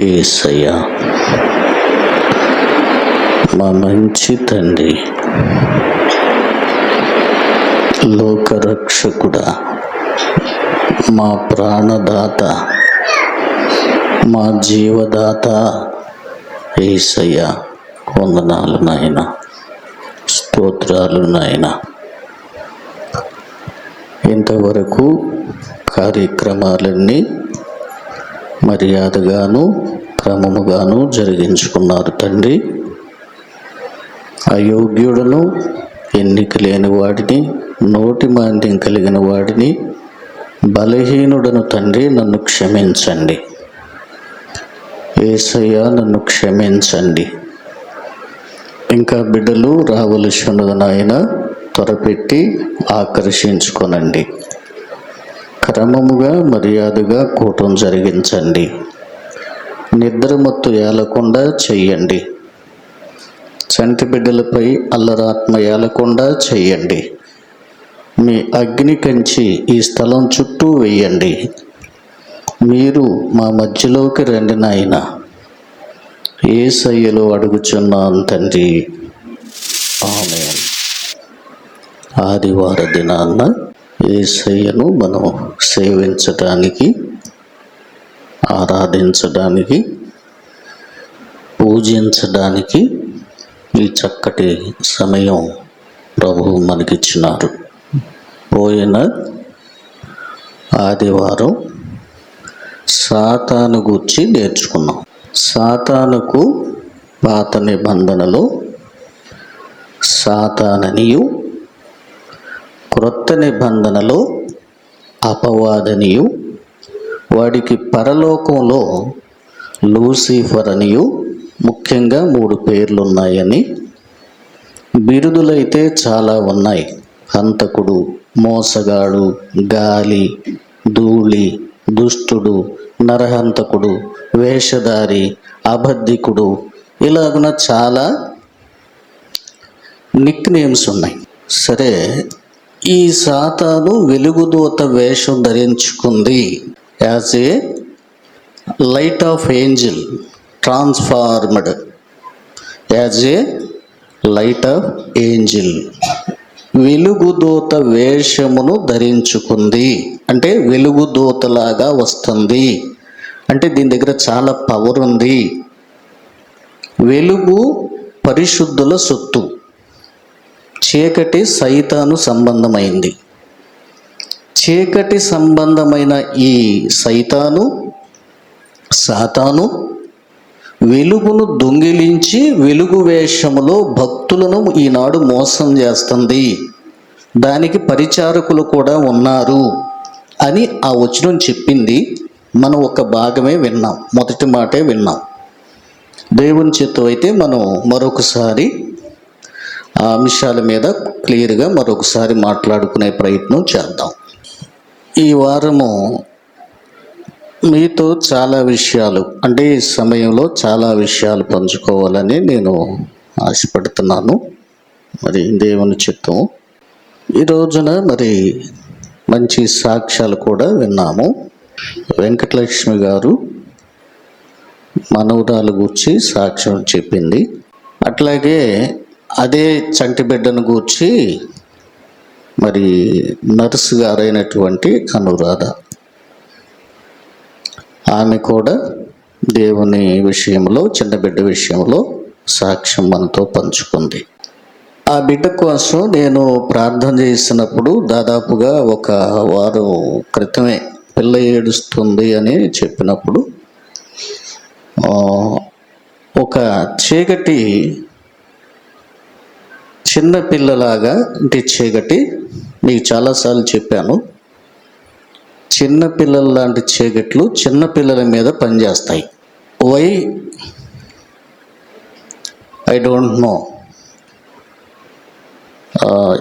యేసయ్యా, మా మంచి తండ్రి, లోకరక్షకుడా, మా ప్రాణదాత, మా జీవదాత యేసయ్యా, వందనాలు నాయన, స్తోత్రాలు నాయన. ఇంతవరకు కార్యక్రమాలన్నీ మర్యాదగాను క్రమముగాను జరిగించుకున్నారు తండ్రి. అయోగ్యుడను, ఎన్నిక లేని వాడిని, నోటి మాంద్యం కలిగిన వాడిని, బలహీనుడను తండ్రి, నన్ను క్షమించండి. యేసయ్యా, నన్ను క్షమించండి. ఇంకా బిడ్డలు రావలసి ఉన్నది నాయన, త్వరపెట్టి ఆకర్షించుకొనండి. క్రమముగా మర్యాదగా కూటం జరిగించండి. నిద్రమత్తు ఏలకుండా చెయ్యండి. చంటి బిడ్డలపై అల్లరాత్మ ఏలకుండా చెయ్యండి. మీ అగ్ని కంచి ఈ స్థలం చుట్టూ వేయండి. మీరు మా మధ్యలోకి రండి నాయన. యేసయ్యలో అడుగుచున్నాను తండ్రి, ఆమేన్. ఆదివార దినాన్న యేసయ్యను మనం సేవించడానికి, ఆరాధించడానికి, పూజించడానికి ఈ చక్కటి సమయం ప్రభువు మనకిచ్చినారు. పోయిన ఆదివారం సాతాను గూర్చి నేర్చుకున్నాం. సాతానుకు పాత నిబంధనలో సాతాననియు, క్రొత్త నిబంధనలో అపవాదనియు, వాడికి పరలోకంలో లూసిఫర్ అనియు ముఖ్యంగా 3 పేర్లున్నాయని, బిరుదులైతే చాలా ఉన్నాయి. హంతకుడు, మోసగాడు, గాలి, ధూళి, దుష్టుడు, నరహంతకుడు, వేషధారి, అబద్ధికుడు, ఇలాగున చాలా నిక్ నేమ్స్ ఉన్నాయి. సరే, ఈ సాతాను వెలుగుదూత వేషం ధరించుకుంది. As a light of angel transformed as a light of angel, వెలుగుదూత వేషమును ధరించుకుంది. అంటే వెలుగుదూతలాగా వస్తుంది. అంటే దీని దగ్గర చాలా పవర్ ఉంది. వెలుగు పరిశుద్ధుల సొత్తు, చీకటి సైతాను సంబంధమైంది. చీకటి సంబంధమైన ఈ సాతాను వెలుగును దొంగిలించి వెలుగు వేషములో భక్తులను ఈనాడు మోసం చేస్తుంది. దానికి పరిచారకులు కూడా ఉన్నారు అని ఆ వచనం చెప్పింది. మనం ఒక భాగమే విన్నాం, మొదటి మాటే విన్నాం. దేవుని చిత్తం అయితే మనం మరొకసారి ఆ అంశాల మీద క్లియర్గా మరొకసారి మాట్లాడుకునే ప్రయత్నం చేద్దాం. ఈ వారము మీతో చాలా విషయాలు, అంటే ఈ సమయంలో చాలా విషయాలు పంచుకోవాలని నేను ఆశపడుతున్నాను. మరి దేవుని చిత్తం. ఈ రోజున మరి మంచి సాక్ష్యాలు కూడా విన్నాము. వెంకటలక్ష్మి గారు మనవరాలు గూర్చి సాక్ష్యం చెప్పింది. అట్లాగే అదే చంటి బిడ్డను గూర్చి మరి నర్సు గారైనటువంటి అనురాధ, ఆమె కూడా దేవుని విషయంలో, చిన్న బిడ్డ విషయంలో సాక్ష్యం మనతో పంచుకుంది. ఆ బిడ్డ కోసం నేను ప్రార్థన చేసినప్పుడు దాదాపుగా 1 వారం క్రితమే పిల్ల ఏడుస్తుంది అని చెప్పినప్పుడు ఒక చీకటి చిన్న పిల్లలాగా, అంటే చీకటి మీకు చాలాసార్లు చెప్పాను, చిన్న పిల్లల లాంటి చీకట్లు చిన్న పిల్లల మీద పనిచేస్తాయి. Why I don't know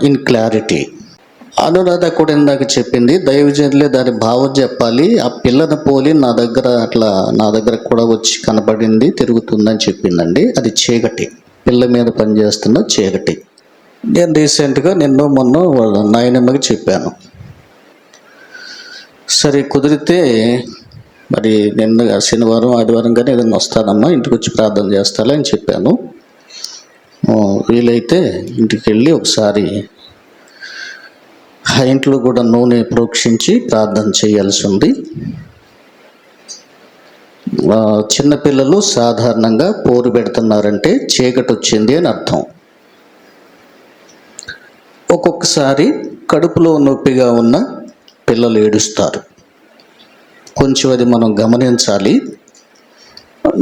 in clarity. Anuradha కూడా ఇందాక చెప్పింది, దైవజనులే దాని భావం చెప్పాలి, ఆ పిల్లని పోలి నా దగ్గర కూడా వచ్చి కనపడింది, తిరుగుతుందని చెప్పిందండి. అది చీకటి, పిల్ల మీద పనిచేస్తున్న చీకటి. నేను రీసెంట్గా మొన్న వాళ్ళ నాయనమ్మకి చెప్పాను. సరే కుదిరితే మరి నిన్న శనివారం ఆదివారం కానీ ఏదైనా వస్తానమ్మా, ఇంటికి వచ్చి ప్రార్థన చేస్తాలే అని చెప్పాను. వీలైతే ఇంటికి వెళ్ళి ఒకసారి ఆ ఇంట్లో కూడా నూనె ప్రోక్షించి ప్రార్థన చేయాల్సి ఉంది. చిన్నపిల్లలు సాధారణంగా పోరు పెడుతున్నారంటే చీకటి వచ్చింది అని అర్థం. ఒక్కొక్కసారి కడుపులో నొప్పిగా ఉన్న పిల్లలు ఏడుస్తారు. కొంచెం అది మనం గమనించాలి.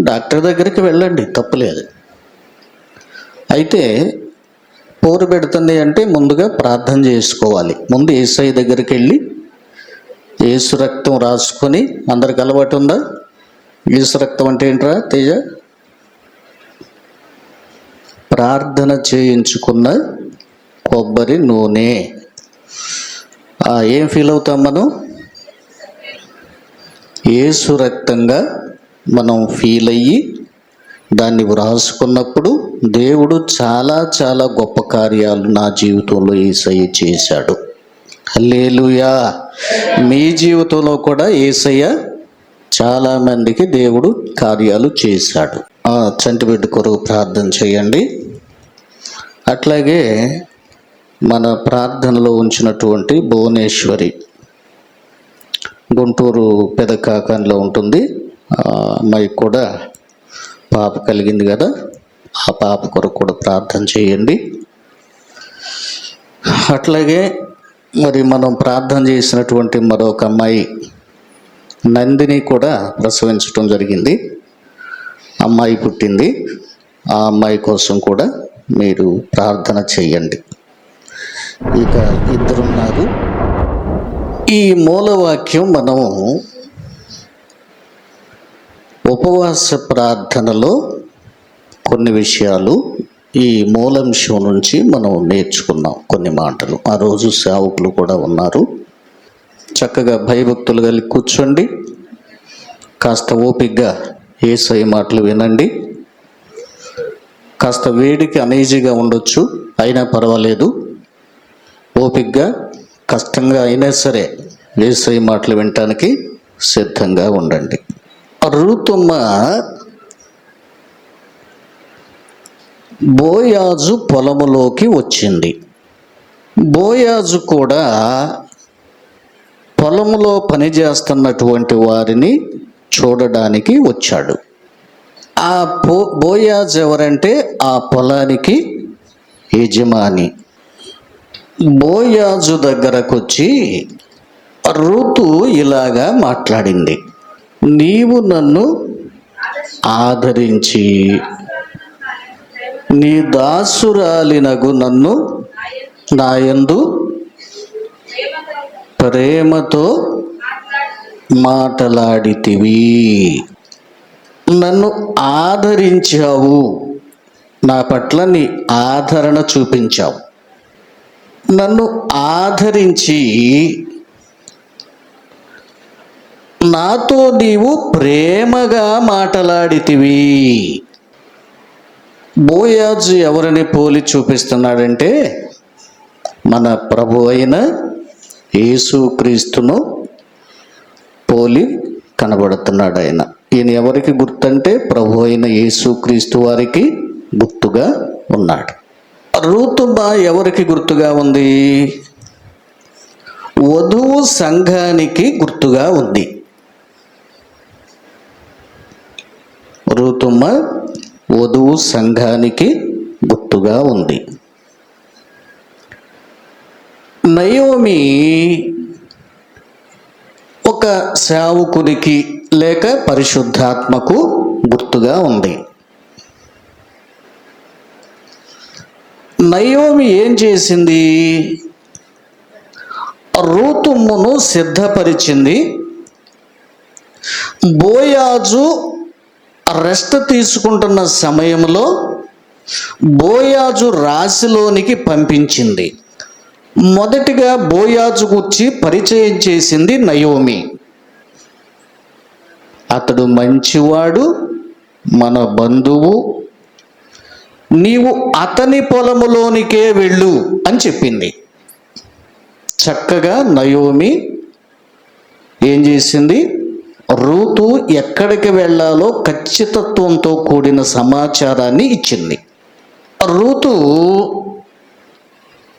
డాక్టర్ దగ్గరికి వెళ్ళండి, తప్పులేదు. అయితే పోరు పెడుతుంది అంటే ముందుగా ప్రార్థన చేసుకోవాలి. ముందు యేసయ్య దగ్గరికి వెళ్ళి యేసు రక్తం రాసుకొని, అందరికి అలవాటు ఉందా? యేసు రక్తం అంటే ఏంట్రా తేజ? ప్రార్థన చేయించుకున్న కొబ్బరి నూనె. ఏం ఫీల్ అవుతాం మనం? యేసు రక్తంగా మనం ఫీల్ అయ్యి దాన్ని వ్రాసుకున్నప్పుడు దేవుడు చాలా చాలా గొప్ప కార్యాలు నా జీవితంలో యేసయ్య చేశాడు. హల్లెలూయా. మీ జీవితంలో కూడా యేసయ్య చాలామందికి దేవుడు కార్యాలు చేశాడు. చంటిబిడ్డ కొరకు ప్రార్థన చేయండి. అట్లాగే మన ప్రార్థనలో ఉంచినటువంటి భువనేశ్వరి, గుంటూరు పెదకాకంలో ఉంటుంది. అమ్మాయికి కూడా పాప కలిగింది కదా, ఆ పాప కొరకు కూడా ప్రార్థన చేయండి. అట్లాగే మరి మనం ప్రార్థన చేసినటువంటి మరొక అమ్మాయి నందిని కూడా ప్రసవించడం జరిగింది. అమ్మాయి పుట్టింది. ఆ అమ్మాయి కోసం కూడా మీరు ప్రార్థన చేయండి. ఇక ఇద్దరున్నారు. ఈ మూలవాక్యం మనం ఉపవాస ప్రార్థనలో కొన్ని విషయాలు ఈ మూలాంశం నుంచి మనం నేర్చుకున్నాం, కొన్ని మాటలు. ఆ రోజు సేవకులు కూడా ఉన్నారు. చక్కగా భయభక్తులు కలిగి కూర్చోండి. కాస్త ఓపికగా యేసయ్య మాటలు వినండి. కాస్త వేడికి అనీజీగా ఉండొచ్చు, అయినా పర్వాలేదు. ఓపికగా, కష్టంగా అయినా సరే యేసయ్య మాటలు వినటానికి సిద్ధంగా ఉండండి. రూతమ్మ బోయాజు పొలములోకి వచ్చింది. బోయాజు కూడా పొలములో పనిచేస్తున్నటువంటి వారిని చూడడానికి వచ్చాడు. ఆ బోయాజు ఎవరంటే ఆ పొలానికి యజమాని. బోయాజు దగ్గరకు వచ్చి రూతు ఇలాగా మాట్లాడింది, నీవు నన్ను ఆదరించి నీ దాసురాలినగు నన్ను నాయందు ప్రేమతో మాటలాడితివి, నన్ను ఆదరించావు, నా పట్ల నీ ఆదరణ చూపించావు, నన్ను ఆదరించి నాతో నీవు ప్రేమగా మాటలాడితివి. బోయాజు ఎవరిని పోలి చూపిస్తున్నాడంటే మన ప్రభు అయిన యేసుక్రీస్తును పోలి కనబడుతున్నాడు ఆయన. ఈయన ఎవరికి గుర్తంటే ప్రభు అయిన యేసుక్రీస్తు వారికి గుర్తుగా ఉన్నాడు. రూతుమ్మ ఎవరికి గుర్తుగా ఉంది? వధువు సంఘానికి గుర్తుగా ఉంది. రూతుమ్మ వధువు సంఘానికి గుర్తుగా ఉంది. నయోమి ఒక సేవకునికి లేక పరిశుద్ధాత్మకు గుర్తుగా ఉంది. నయోమి ఏం చేసింది? రూతుమ్మను సిద్ధపరిచింది. బోయాజు రెస్ట్ తీసుకుంటున్న సమయంలో బోయాజు రాశిలోనికి పంపించింది. మొదటిగా బోయాజు గురించి పరిచయం చేసింది నయోమి. అతడు మంచివాడు, మన బంధువు, నీవు అతని పొలములోనికే వెళ్ళు అని చెప్పింది. చక్కగా నయోమి ఏం చేసింది? రూతు ఎక్కడికి వెళ్ళాలో ఖచ్చితత్వంతో కూడిన సమాచారాన్ని ఇచ్చింది. రూతు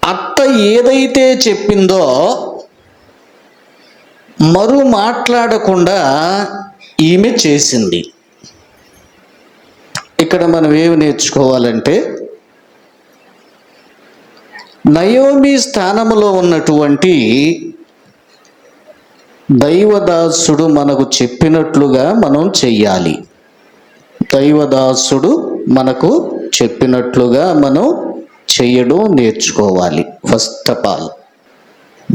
అత్త ఏదైతే చెప్పిందో మరు మాట్లాడకుండా ఈమె చేసింది. ఇక్కడ మనం ఏమి నేర్చుకోవాలంటే, నయోమి స్థానంలో ఉన్నటువంటి దైవదాసుడు మనకు చెప్పినట్లుగా మనం చెయ్యాలి. దైవదాసుడు మనకు చెప్పినట్లుగా మనం చెయ్యడం నేర్చుకోవాలి. ఫస్ట్ ఆఫ్ ఆల్,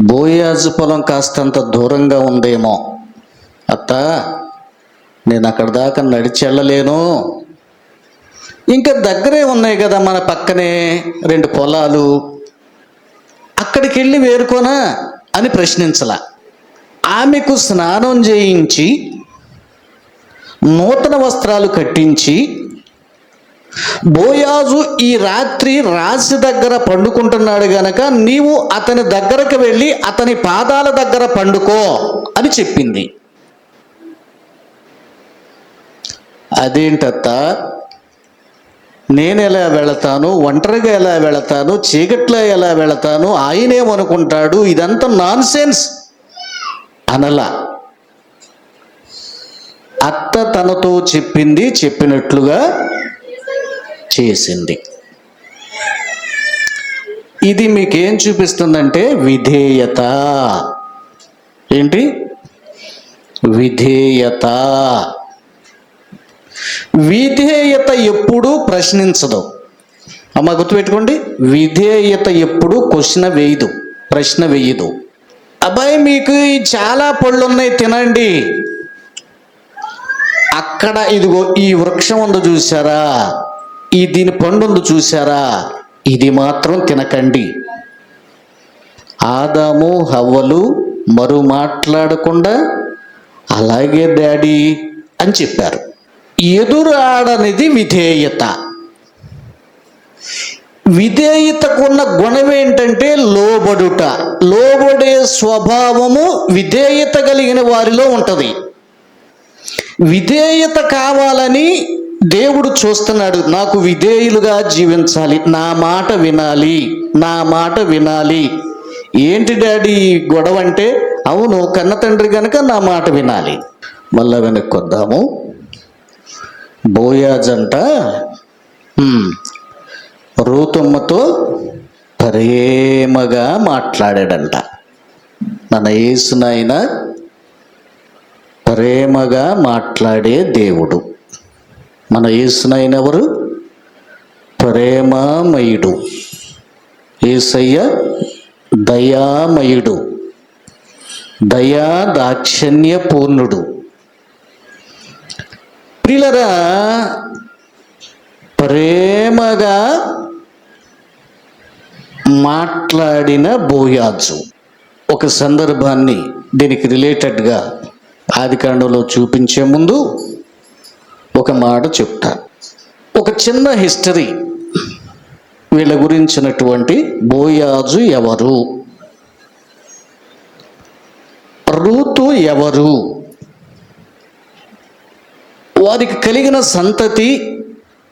బోయాజు పొలం కాస్తంత దూరంగా ఉందేమో, అత్త నేను అక్కడ దాకా నడిచి వెళ్ళలేను, ఇంకా దగ్గరే ఉన్నాయి కదా మన పక్కనే 2 పొలాలు, అక్కడికి వెళ్ళి వేరుకోనా అని ప్రశ్నించలా. ఆమెకు స్నానం చేయించి నూతన వస్త్రాలు కట్టించి, బోయాజు ఈ రాత్రి రాశి దగ్గర పండుకుంటున్నాడు గనక నీవు అతని దగ్గరకు వెళ్ళి అతని పాదాల దగ్గర పండుకో అని చెప్పింది. అదేంటత్త, నేను ఎలా వెళతాను, ఒంటరిగా ఎలా వెళతాను, చీకట్లో ఎలా వెళతాను, ఆయనేమనుకుంటాడు, ఇదంతా నాన్ సెన్స్ అనలా. అత్త తనతో చెప్పింది చెప్పినట్లుగా చేసింది. ఇది మీకేం చూపిస్తుందంటే విధేయత. ఏంటి? విధేయత. విధేయత ఎప్పుడూ ప్రశ్నించదు. అమ్మ గుర్తుపెట్టుకోండి, విధేయత ఎప్పుడు ప్రశ్న వేయదు. అబ్బాయి మీకు చాలా పళ్ళు ఉన్నాయి తినండి, అక్కడ ఇదిగో ఈ వృక్షం ఉంది చూసారా, దీని పండు ఉంది చూసారా, ఇది మాత్రం తినకండి. ఆదాము హవ్వలు మరు మాట్లాడకుండా అలాగే డాడీ అని చెప్పారు. ఎదురాడనిది విధేయత. విధేయతకున్న గుణం ఏంటంటే లోబడుట. లోబడే స్వభావము విధేయత కలిగిన వారిలో ఉంటుంది. విధేయత కావాలని దేవుడు చూస్తున్నాడు. నాకు విధేయులుగా జీవించాలి, నా మాట వినాలి. ఏంటి డాడీ గొడవ అంటే, అవును కన్న తండ్రి కనుక నా మాట వినాలి. మళ్ళా వెనక్కి వద్దాము. బోయాజంట రూతమ్మతో ప్రేమగా మాట్లాడాడంట. మన యేసునాయన ప్రేమగా మాట్లాడే దేవుడు. మన యేసునాయన ఎవరు? ప్రేమామయుడు. యేసయ్య దయామయుడు, దయా దాక్షిణ్య పూర్ణుడు. ప్రియులరా, ప్రేమగా మాట్లాడిన బోయాజు. ఒక సందర్భాన్ని దీనికి రిలేటెడ్గా ఆదికాండంలో చూపించే ముందు ఒక మాట చెప్తా. ఒక చిన్న హిస్టరీ వీళ్ళ గురించినటువంటి. బోయాజు ఎవరు, రూతు ఎవరు, వారికి కలిగిన సంతతి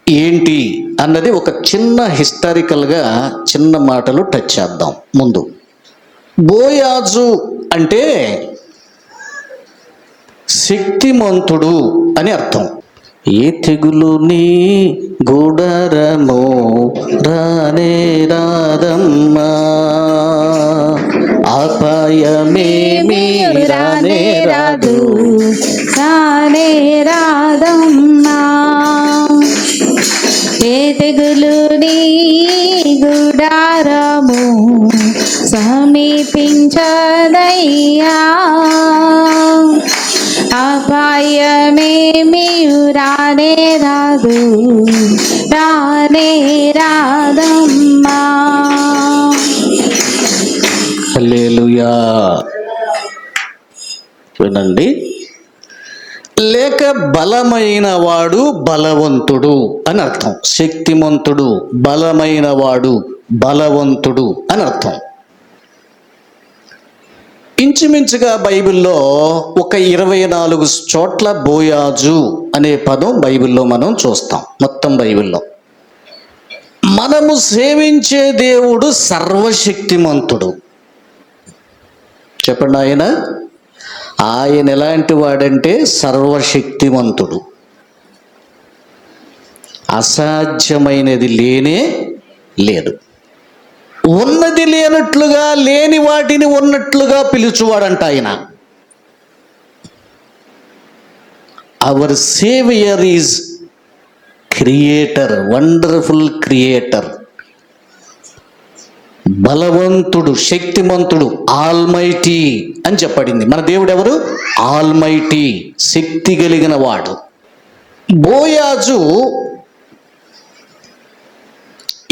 ఏంటి అన్నది ఒక చిన్న హిస్టారికల్గా చిన్న మాటలు టచ్ చేద్దాం. ముందు బోయాజు అంటే శక్తిమంతుడు అని అర్థం. ఏ తెగులు నీ గుడరము రానే రాదమ్మా, అపాయమేమీ రానే రాదు, రానే రాదమ్మా. ఏ తెగులు నీ గుడారము సమీపించదయ్యా, అపాయమేమీ రానే రాదు, రానే రాదమ్మా. హల్లెలూయా. వినండి. లేక బలమైన వాడు బలవంతుడు అని అర్థం. శక్తిమంతుడు, బలమైన వాడు, బలవంతుడు అని అర్థం. ఇంచుమించుగా బైబిల్లో ఒక 24 చోట్ల బోయాజు అనే పదం బైబిల్లో మనం చూస్తాం. మొత్తం బైబిల్లో మనము సేవించే దేవుడు సర్వశక్తిమంతుడు. చెప్పండి, ఆయన ఎలాంటి వాడంటే సర్వశక్తిమంతుడు. అసాధ్యమైనది లేనే లేదు. ఉన్నది లేనట్లుగా, లేని వాటిని ఉన్నట్లుగా పిలుచువాడంట ఆయన. Our saviour is creator, wonderful creator, బలవంతుడు, శక్తిమంతుడు, ఆల్మైటీ అని చెప్పబడింది. మన దేవుడు ఎవరు? ఆల్మైటీ, శక్తి కలిగిన వాడు. బోయాజు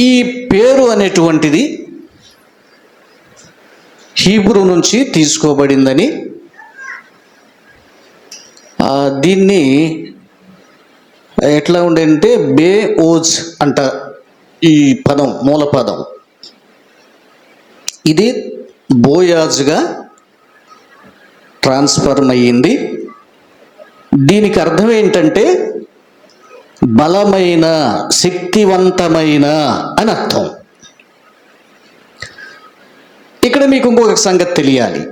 ఈ పేరు అనేటువంటిది హీబ్రూ నుంచి తీసుకోబడిందని, దీన్ని ఎట్లా ఉండేంటే బే-ఓజ్ అంట ఈ పదం, మూల పదం. ఇది బోయాజుగా ట్రాన్స్ఫర్మ్ అయ్యింది. దీనికి అర్థం ఏంటంటే బలమైన, శక్తివంతమైన అని అర్థం. ఇక్కడ మీకు ఇంకొక సంగతి తెలియాలి.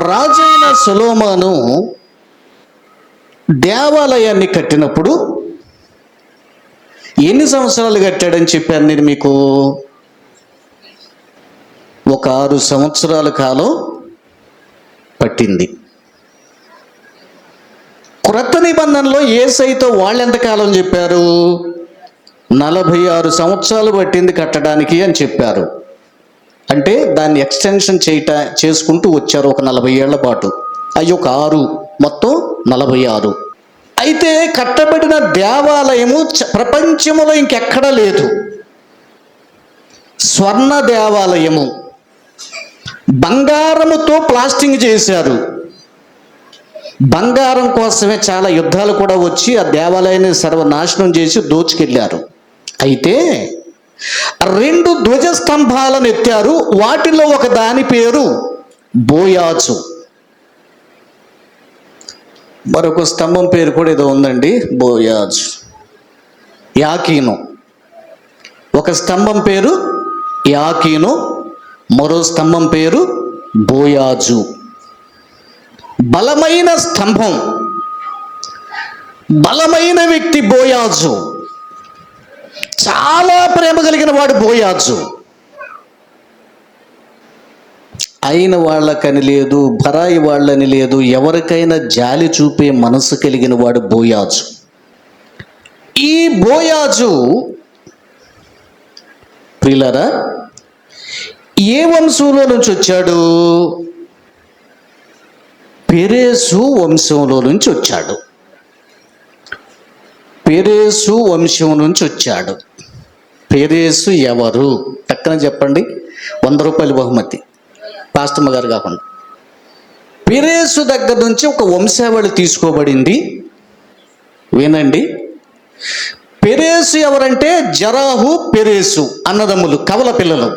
రాజైన సొలొమోను దేవాలయాన్ని కట్టినప్పుడు ఎన్ని సంవత్సరాలు కట్టాడని చెప్పాను నేను మీకు? ఒక 6 సంవత్సరాల కాలం పట్టింది. క్రొత్త నిబంధనలో యేసయ్యతో వాళ్ళు ఎంతకాలం చెప్పారు? 46 సంవత్సరాలు పట్టింది కట్టడానికి అని చెప్పారు. అంటే దాన్ని ఎక్స్టెన్షన్ చేసుకుంటూ వచ్చారు ఒక 40 ఏళ్ల పాటు. అవి ఒక 6, మొత్తం 46. అయితే కట్టబడిన దేవాలయము ప్రపంచంలో ఇంకెక్కడా లేదు. స్వర్ణ దేవాలయము, బంగారముతో ప్లాస్టింగ్ చేశారు. బంగారం కోసమే చాలా యుద్ధాలు కూడా వచ్చి ఆ దేవాలయాన్ని సర్వనాశనం చేసి దోచుకెళ్ళారు. అయితే 2 ధ్వజస్తంభాలను ఎత్తారు. వాటిలో ఒక దాని పేరు బోయాజు, మరొక స్తంభం పేరు కూడా ఏదో ఉందండి, బోయాజు. యాకీను, ఒక స్తంభం పేరు యాకీను, మరో స్తంభం పేరు బోయాజు. బలమైన స్తంభం, బలమైన వ్యక్తి బోయాజు. చాలా ప్రేమ కలిగిన వాడు బోయాజు. అయిన వాళ్ళకని లేదు, పరాయి వాళ్ళని లేదు, ఎవరికైనా జాలి చూపే మనసు కలిగిన వాడు బోయాజు. ఈ బోయాజు ప్రియులారా ఏ వంశంలో నుంచి వచ్చాడు? పెరేసు వంశంలో నుంచి వచ్చాడు. పెరేసు వంశం నుంచి వచ్చాడు. పెరేసు ఎవరు? టక్కన చెప్పండి. 100 రూపాయలు బహుమతి, పాస్టమ్మ గారు కాకుండా. పెరేసు దగ్గర నుంచి ఒక వంశావళి తీసుకోబడింది. వినండి. పెరేసు ఎవరంటే జరాహు, పెరేసు అన్నదమ్ములు, కవల పిల్లలు.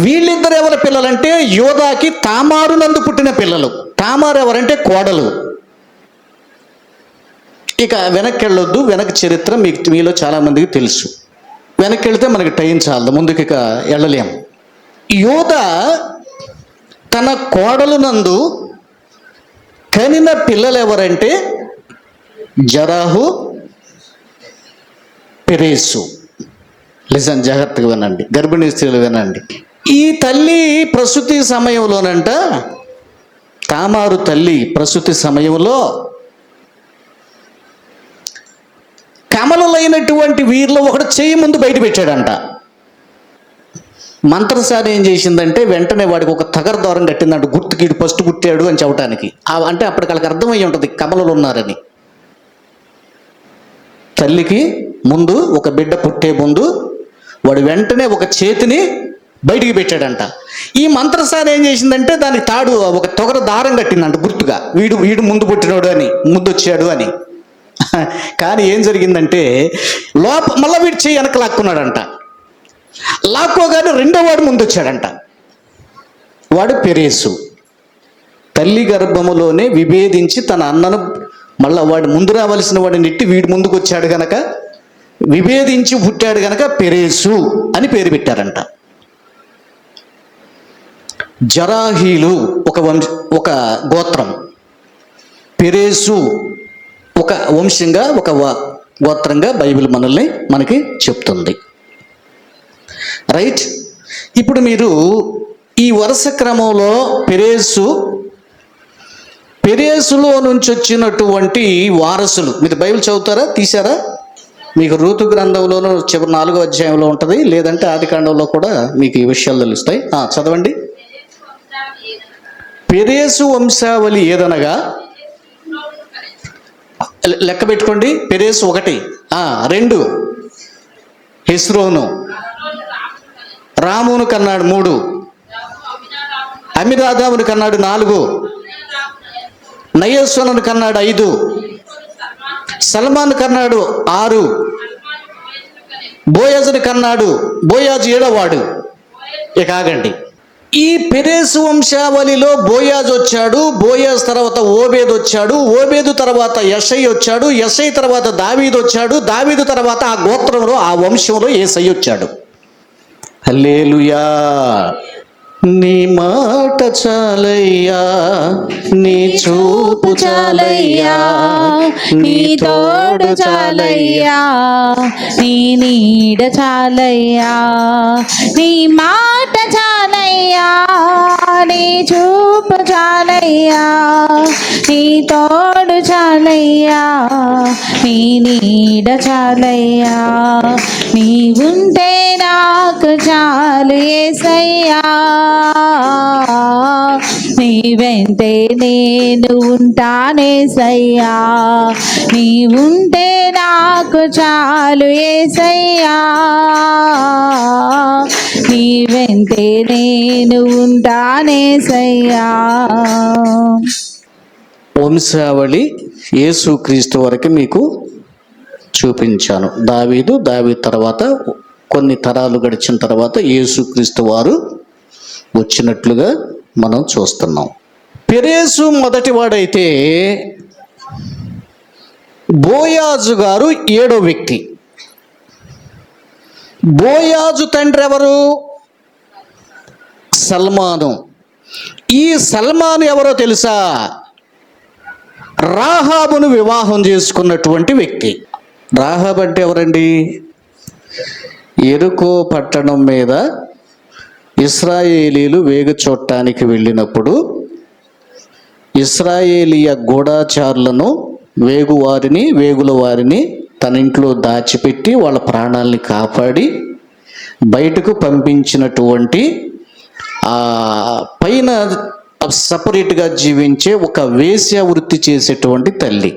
వీళ్ళిద్దరు ఎవరి పిల్లలంటే యోధాకి తామారు నందు పుట్టిన పిల్లలు. తామారు ఎవరంటే కోడలు. ఇక వెనక్కి వెళ్ళొద్దు, వెనక్కి చరిత్ర మీలో చాలామందికి తెలుసు. వెనక్కి వెళితే మనకి టైం చాలదు, ముందుకు ఇక వెళ్ళలేము. యోధా తన కోడలు నందు కనిన పిల్లలు ఎవరంటే జరాహు, పెరేసు. లిజన్, జాగ్రత్తగా వినండి, గర్భిణీ స్త్రీలు వినండి. ఈ తల్లి ప్రసూతి సమయంలోనంట, తామారు తల్లి ప్రసూతి సమయంలో కమలలైనటువంటి వీరిలో ఒకడు చెయ్యి ముందు బయట పెట్టాడంట. మంత్రసారి ఏం చేసిందంటే వెంటనే వాడికి ఒక తగర ద్వారం కట్టిందంట, గుర్తుకి ఇటు ఫస్ట్ పుట్టాడు అని చెప్పడానికి. అంటే అప్పటికి వాళ్ళకి అర్థమయ్యి ఉంటుంది కమలలు ఉన్నారని. తల్లికి ముందు ఒక బిడ్డ పుట్టే ముందు వాడు వెంటనే ఒక చేతిని బయటికి పెట్టాడంట. ఈ మంత్రసారి ఏం చేసిందంటే దానికి తాడు ఒక తొగర దారం కట్టిందంట, గుర్తుగా వీడు ముందు పుట్టినోడు అని, ముందు వచ్చాడు అని. కానీ ఏం జరిగిందంటే మళ్ళీ వీడు చెయ్యి వెనక లాక్కున్నాడంట. లాక్కోగానే రెండో వాడు ముందు వచ్చాడంట. వాడు పెరేసు. తల్లి గర్భములోనే విభేదించి తన అన్నను మళ్ళా వాడు ముందు రావలసిన వాడిని నెట్టి వీడి ముందుకు వచ్చాడు గనక, విభేదించి పుట్టాడు గనక పెరేసు అని పేరు పెట్టారంట. జరాహీలు ఒక గోత్రం, పెరేసు ఒక వంశంగా ఒక గోత్రంగా బైబిల్ మనకి చెప్తుంది. రైట్. ఇప్పుడు మీరు ఈ వరుస క్రమంలో పెరేసులో నుంచి వచ్చినటువంటి వారసులు, మీరు బైబిల్ చదువుతారా, తీశారా? మీకు రూతు గ్రంథంలోనూ చివరి 4వ అధ్యాయంలో ఉంటుంది, లేదంటే ఆదికాండంలో కూడా మీకు ఈ విషయాలు తెలుస్తాయి. చదవండి. పెరేసు వంశావళి ఏదనగా, లెక్క పెట్టుకోండి. పెరేసు 1, 2 హెస్రోను, రామును కన్నాడు 3, అమినాదాబును కన్నాడు 4, నయస్వనును కన్నాడు 5, సల్మాను కన్నాడు 6, బోయాజును కన్నాడు. బోయాజు 7వ వాడు. ఇక ఆగండి. ఈ పెరేసు వంశావళిలో బోయాజు వచ్చాడు, బోయాజు తర్వాత ఓబేదు వచ్చాడు, ఓబేదు తర్వాత యెషై వచ్చాడు, యెషై తర్వాత దావీదు వచ్చాడు, దావీదు తర్వాత ఆ గోత్రంలో ఆ వంశంలో యేసై వచ్చాడు. హల్లెలూయా. నీ మాట చాలయ్యా, నీ చూపు చాలయ్యా, నీ తోడు చాలయ్యా, నీ నీడ చాలయ్యా, నీ మాట చాలయ్యా, నీ చూపు చాలయ్యా, నీ తోడు చాలయ్యా, నీ నీడ చాలయ్యా, నీవుంటే నాకు చాలు యేసయ్యా, నీ వెంటే నేను ఉంటానేసయ్యా, నీవుంటే నాకు చాలు యేసయ్యా, నీ వెంటే నేను ఉంటానేసయ్యా. వంశావళి యేసుక్రీస్తు వరకు మీకు చూపించాను. దావీదు తర్వాత కొన్ని తరాలు గడిచిన తర్వాత యేసుక్రీస్తు వారు వచ్చినట్లుగా మనం చూస్తున్నాం. పెరేసు మొదటివాడైతే బోయాజు గారు 7వ వ్యక్తి. బోయాజు తండ్రి ఎవరు? సల్మాను. ఈ సల్మాను ఎవరో తెలుసా? రాహాబును వివాహం చేసుకున్నటువంటి వ్యక్తి. రాహాబ్ అంటే ఎవరండి? యెరికో పట్టణం మీద ఇశ్రాయేలీలు వేగు చూడటానికి వెళ్ళినప్పుడు ఇశ్రాయేలీయ గూఢచారులను, వేగుల వారిని తన ఇంట్లో దాచిపెట్టి వాళ్ళ ప్రాణాలని కాపాడి బయటకు పంపించినటువంటి పైన సపరేట్గా జీవించే ఒక వేశ్య వృత్తి చేసేటువంటి తల్లి.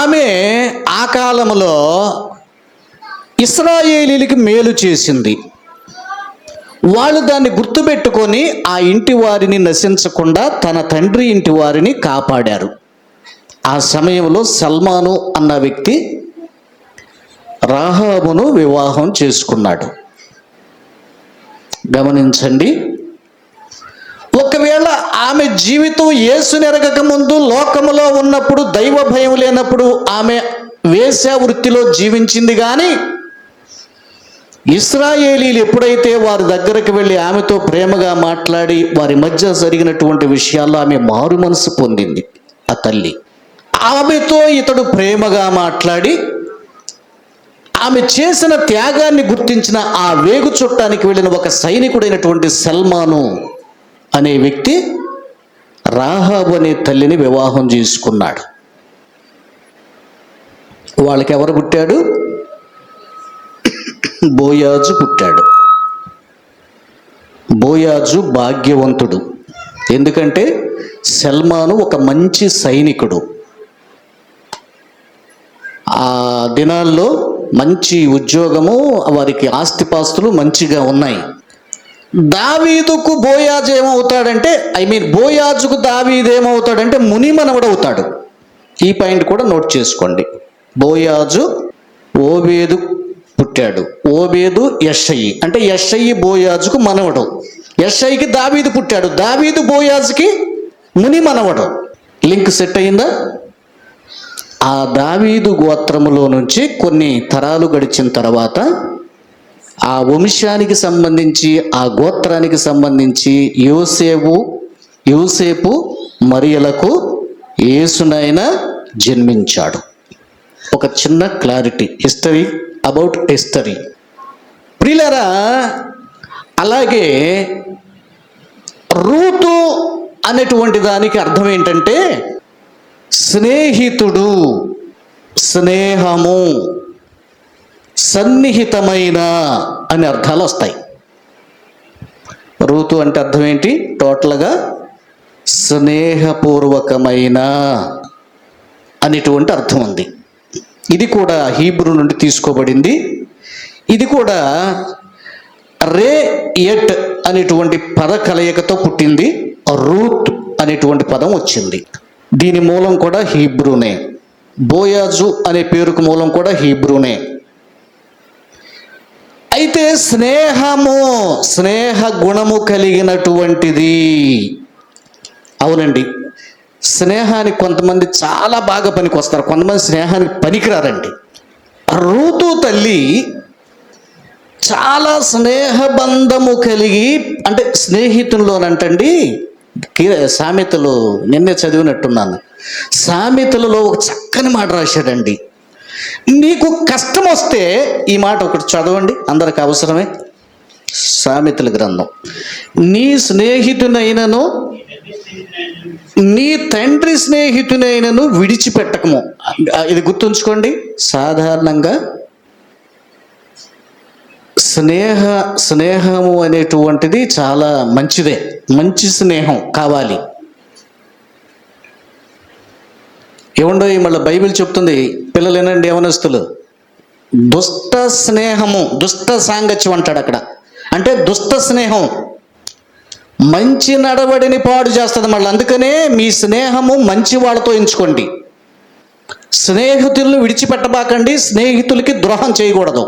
ఆమె ఆ కాలంలో ఇశ్రాయేలీలకి మేలు చేసింది. వాళ్ళు దాన్ని గుర్తుపెట్టుకొని ఆ ఇంటి వారిని నశించకుండా తన తండ్రి ఇంటి వారిని కాపాడారు. ఆ సమయంలో సల్మాను అన్న వ్యక్తి రాహాబును వివాహం చేసుకున్నాడు. గమనించండి. ఒకవేళ ఆమె జీవితం యేసుని ఎరగక ముందు లోకములో ఉన్నప్పుడు, దైవ భయం లేనప్పుడు ఆమె వేశ్య వృత్తిలో జీవించింది. కానీ ఇశ్రాయేలీలు ఎప్పుడైతే వారి దగ్గరకు వెళ్ళి ఆమెతో ప్రేమగా మాట్లాడి వారి మధ్య జరిగినటువంటి విషయాల్లో ఆమె మారు మనసు పొందింది. ఆ తల్లి ఆమెతో ఇతడు ప్రేమగా మాట్లాడి ఆమె చేసిన త్యాగాన్ని గుర్తించిన ఆ వేగు చుట్టానికి వెళ్ళిన ఒక సైనికుడైనటువంటి సల్మాను అనే వ్యక్తి రాహాబు అనే తల్లిని వివాహం చేసుకున్నాడు. వాళ్ళకి ఎవరు పుట్టాడు? బోయాజు పుట్టాడు. బోయాజు భాగ్యవంతుడు. ఎందుకంటే సల్మాను ఒక మంచి సైనికుడు. ఆ దినాల్లో మంచి ఉద్యోగము, వారికి ఆస్తిపాస్తులు మంచిగా ఉన్నాయి. దావీదుకు బోయాజు ఏమవుతాడంటే, బోయాజుకు దావీదు ఏమవుతాడంటే మునిమనవడవుతాడు. ఈ పాయింట్ కూడా నోట్ చేసుకోండి. బోయాజు ఓబేదు పుట్టాడు. ఓబేదు యెషయి, అంటే యెషయి బోయాజుకు మనవడు. యెషయికి దావీదు పుట్టాడు, దావీదు బోయాజుకి ముని మనవడు. లింక్ సెట్ అయిందా? ఆ దావీదు గోత్రములో నుంచి కొన్ని తరాలు గడిచిన తర్వాత ఆ వంశానికి సంబంధించి, ఆ గోత్రానికి సంబంధించి యోసేపు మరియలకు యేసునైనా జన్మించాడు. ఒక చిన్న క్లారిటీ, హిస్టరీ అబౌట్ హిస్టరీ. ప్రియులారా, అలాగే రూతు అనేటువంటి దానికి అర్థం ఏంటంటే స్నేహితుడు, స్నేహము, సన్నిహితమైన అనే అర్థాలు వస్తాయి. రూతు అంటే అర్థం ఏంటి? టోటల్గా స్నేహపూర్వకమైన అనేటువంటి అర్థం ఉంది. ఇది కూడా హీబ్రూ నుండి తీసుకోబడింది. ఇది కూడా రే ఎట్ అనేటువంటి పద కలయికతో పుట్టింది. రూత్ అనేటువంటి పదం వచ్చింది. దీని మూలం కూడా హీబ్రూనే. బోయాజు అనే పేరుకు మూలం కూడా హీబ్రూనే. అయితే స్నేహము, స్నేహ గుణము కలిగినటువంటిది. అవునండి, స్నేహానికి కొంతమంది చాలా బాగా పనికి వస్తారు, కొంతమంది స్నేహానికి పనికిరారండి. రూతు తల్లి చాలా స్నేహబంధము కలిగి, అంటే స్నేహితుల్లోనంటండి, సామెతలు నిన్నే చదివినట్టున్నాను, సామెతలలో ఒక చక్కని మాట రాశాడండి. నీకు కష్టం వస్తే ఈ మాట ఒకటి చదవండి, అందరికి అవసరమే. సామెతల గ్రంథం. నీ స్నేహితునైనను నీ తండ్రి స్నేహితునైనను విడిచిపెట్టకము. ఇది గుర్తుంచుకోండి. సాధారణంగా స్నేహము అనేటువంటిది చాలా మంచిదే, మంచి స్నేహం కావాలి. ఏముండో మళ్ళీ బైబిల్ చెప్తుంది, పిల్లలు ఏనండి యవనస్తులు, దుష్ట స్నేహము, దుష్ట సాంగత్యం అంటాడు అక్కడ. అంటే దుష్ట స్నేహం మంచి నడవడిని పాడు చేస్తుంది. మళ్ళీ అందుకనే మీ స్నేహము మంచి వాళ్ళతో ఎంచుకోండి. స్నేహితులను విడిచిపెట్టబాకండి, స్నేహితులకి ద్రోహం చేయకూడదు.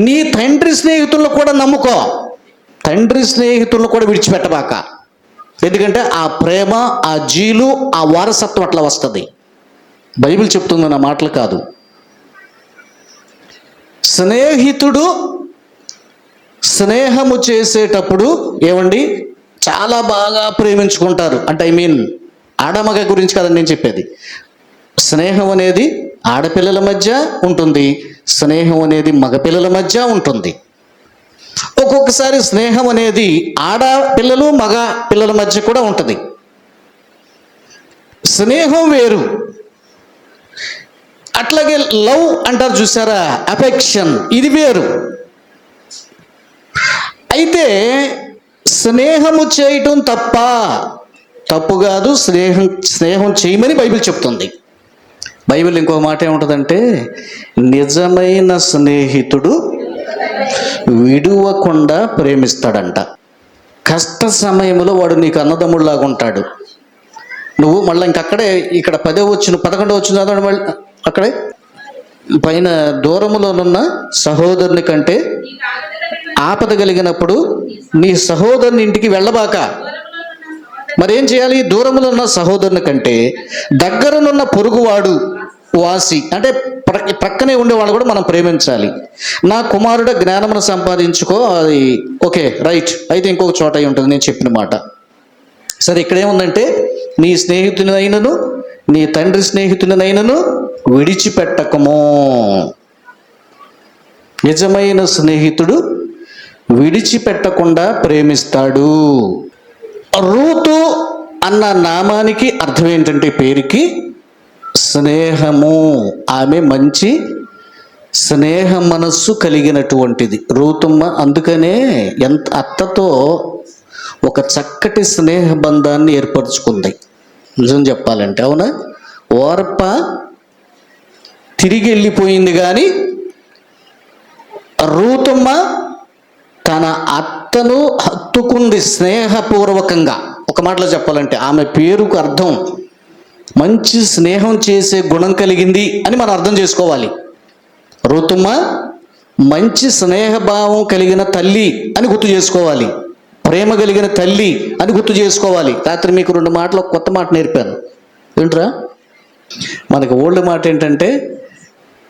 నీ తండ్రి స్నేహితులను కూడా నమ్ముకో, తండ్రి స్నేహితులను కూడా విడిచిపెట్టబాక. ఎందుకంటే ఆ ప్రేమ, ఆ జీలు, ఆ వారసత్వం అట్లా వస్తుంది. బైబిల్ చెప్తుంది, నా మాటలు కాదు. స్నేహితుడు స్నేహము చేసేటప్పుడు ఏమండి చాలా బాగా ప్రేమించుకుంటారు. అంటే ఆడమగ గురించి కదండి నేను చెప్పేది. స్నేహం అనేది ఆడపిల్లల మధ్య ఉంటుంది, స్నేహం అనేది మగపిల్లల మధ్య ఉంటుంది. ఒక్కొక్కసారి స్నేహం అనేది ఆడపిల్లలు మగ పిల్లల మధ్య కూడా ఉంటుంది. స్నేహం వేరు. అట్లాగే లవ్ అంటారు చూసారా, అఫెక్షన్, ఇది వేరు. అయితే స్నేహము చేయటం తప్పు కాదు, స్నేహం చేయమని బైబిల్ చెప్తుంది. బైబిల్ ఇంకో మాట ఏముంటుందంటే, నిజమైన స్నేహితుడు విడువకుండా ప్రేమిస్తాడంట. కష్ట సమయంలో వాడు నీకు అన్నదమ్ముడిలాగా ఉంటాడు. నువ్వు మళ్ళీ ఇంకక్కడే, ఇక్కడ 10వ వచ్చిన 11వ వచ్చిన చదవండి మళ్ళీ అక్కడే పైన, దూరములోనున్న సహోదరుని కంటే ఆపద కలిగినప్పుడు నీ సహోదరుని ఇంటికి వెళ్ళబాక. మరేం చేయాలి? దూరములో ఉన్న సహోదరుని కంటే దగ్గరనున్న పొరుగువాడు వాసి, అంటే ప్రక్కనే ఉండేవాళ్ళు కూడా మనం ప్రేమించాలి. నా కుమారుడు జ్ఞానమును సంపాదించుకో, అది ఓకే రైట్, అయితే ఇంకొక చోట అయి ఉంటుంది నేను చెప్పిన మాట. సరే, ఇక్కడేముందంటే, నీ స్నేహితునినైనను నీ తండ్రి స్నేహితునినైనను విడిచిపెట్టకము. నిజమైన స్నేహితుడు విడిచిపెట్టకుండా ప్రేమిస్తాడు. రూతు అన్న నామానికి అర్థం ఏంటంటే, పేరుకి స్నేహము. ఆమె మంచి స్నేహ మనస్సు కలిగినటువంటిది రూతమ్మ. అందుకనే అత్తతో ఒక చక్కటి స్నేహ బంధాన్ని ఏర్పరచుకుంది. నిజం చెప్పాలంటే, అవునా? ఓర్ప తిరిగి వెళ్ళిపోయింది, కానీ రూతమ్మ తన అత్తను హత్తుకుంది స్నేహపూర్వకంగా. ఒక మాటలో చెప్పాలంటే ఆమె పేరుకు అర్థం మంచి స్నేహం చేసే గుణం కలిగింది అని మనం అర్థం చేసుకోవాలి. రూతమ్మ మంచి స్నేహభావం కలిగిన తల్లి అని గుర్తు చేసుకోవాలి. ప్రేమ కలిగిన తల్లి అని గుర్తు చేసుకోవాలి. రాత్రి మీకు 2 మాటలు కొత్త మాట నేర్పాను, వింటరా? మనకి ఓల్డ్ మాట ఏంటంటే,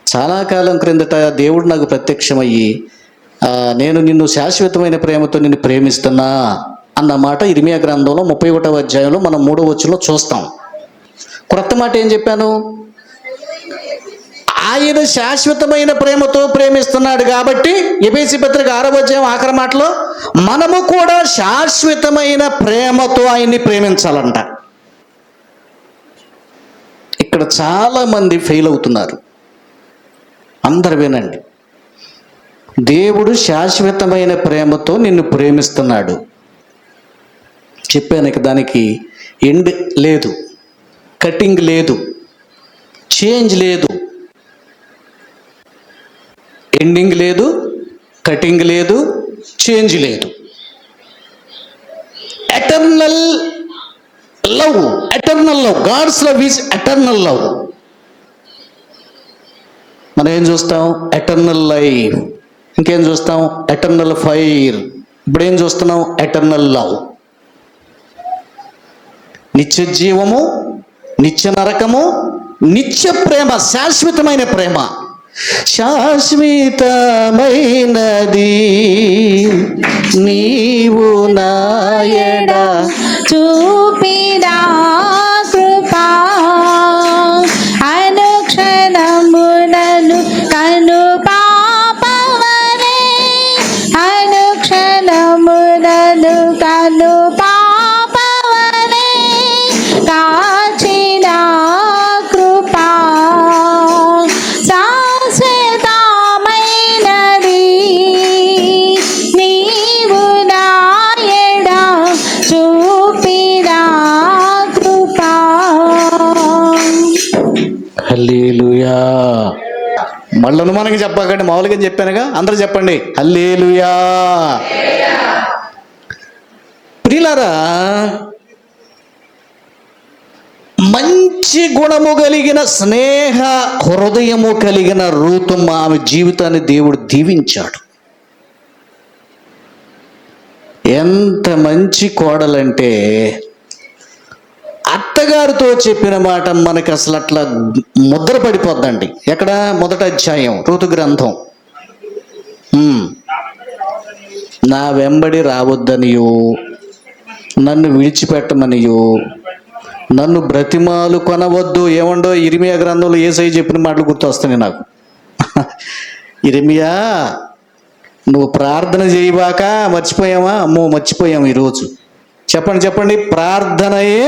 చాలా కాలం క్రిందట దేవుడు నాకు ప్రత్యక్షమయ్యి నేను నిన్ను శాశ్వతమైన ప్రేమతో నిన్ను ప్రేమిస్తున్నా అన్న మాట ఇర్మియా గ్రంథంలో 31వ అధ్యాయంలో మనం 3వ వచనంలో చూస్తాం. క్రొత్త మాట ఏం చెప్పాను? ఆయన శాశ్వతమైన ప్రేమతో ప్రేమిస్తున్నాడు కాబట్టి ఎఫెసీ పత్రిక 6వ అధ్యాయం ఆఖరి మాటలో మనము కూడా శాశ్వతమైన ప్రేమతో ఆయన్ని ప్రేమించాలంట. ఇక్కడ చాలా మంది ఫెయిల్ అవుతున్నారు. అందరు వినండి. దేవుడు శాశ్వతమైన ప్రేమతో నిన్ను ప్రేమిస్తున్నాడు. చెప్పాను, ఇక దానికి ఎండ్ లేదు, కటింగ్ లేదు, చేంజ్ లేదు, ఎండింగ్ లేదు, కటింగ్ లేదు, చేంజ్ లేదు. Eternal love, eternal love, God's love is eternal love. మనం ఏం చూస్తాం? Eternal life. ఇంకేం చూస్తాం? Eternal fire. ఇప్పుడు ఏం చూస్తున్నాం? Eternal love. నిత్య జీవము, నిత్య నరకము, నిత్య ప్రేమ, శాశ్వతమైన ప్రేమ. శాశ్వతమైనది నీవు నాయడ చూపిన కృపా అనుక్షణమునను కను పాపవనే, అనుక్షణమునను కను పాపవనే కాచిన కృపా శాశ్వతమైనది నీవు నాయడ చూపిన కృపా. హల్లెలూయా. మళ్ళను మనకి చెప్పకండి, మామూలుగా చెప్పానుగా, అందరూ చెప్పండి హల్లెలూయా. ప్రియులారా, మంచి గుణము కలిగిన స్నేహ హృదయము కలిగిన రూతమ్మ, ఆమె జీవితాన్ని దేవుడు దీవించాడు. ఎంత మంచి కోడలంటే, అత్తగారితో చెప్పిన మాట మనకి అసలు అట్లా ముద్ర పడిపోద్దండి. ఎక్కడ? 1వ అధ్యాయం రూతు గ్రంథం. నా వెంబడి రావద్దనియో, నన్ను విడిచిపెట్టమనియో, నన్ను బ్రతిమాలు కొనవద్దు. ఏమండో ఇర్మియా గ్రంథంలో యేసయ్య చెప్పిన మాటలు గుర్తొస్తున్నాయి నాకు. ఇర్మియా, నువ్వు ప్రార్థన చేయబాక మర్చిపోయావా? అమ్మో, మర్చిపోయాము ఈరోజు. చెప్పండి చెప్పండి. ప్రార్థనయే,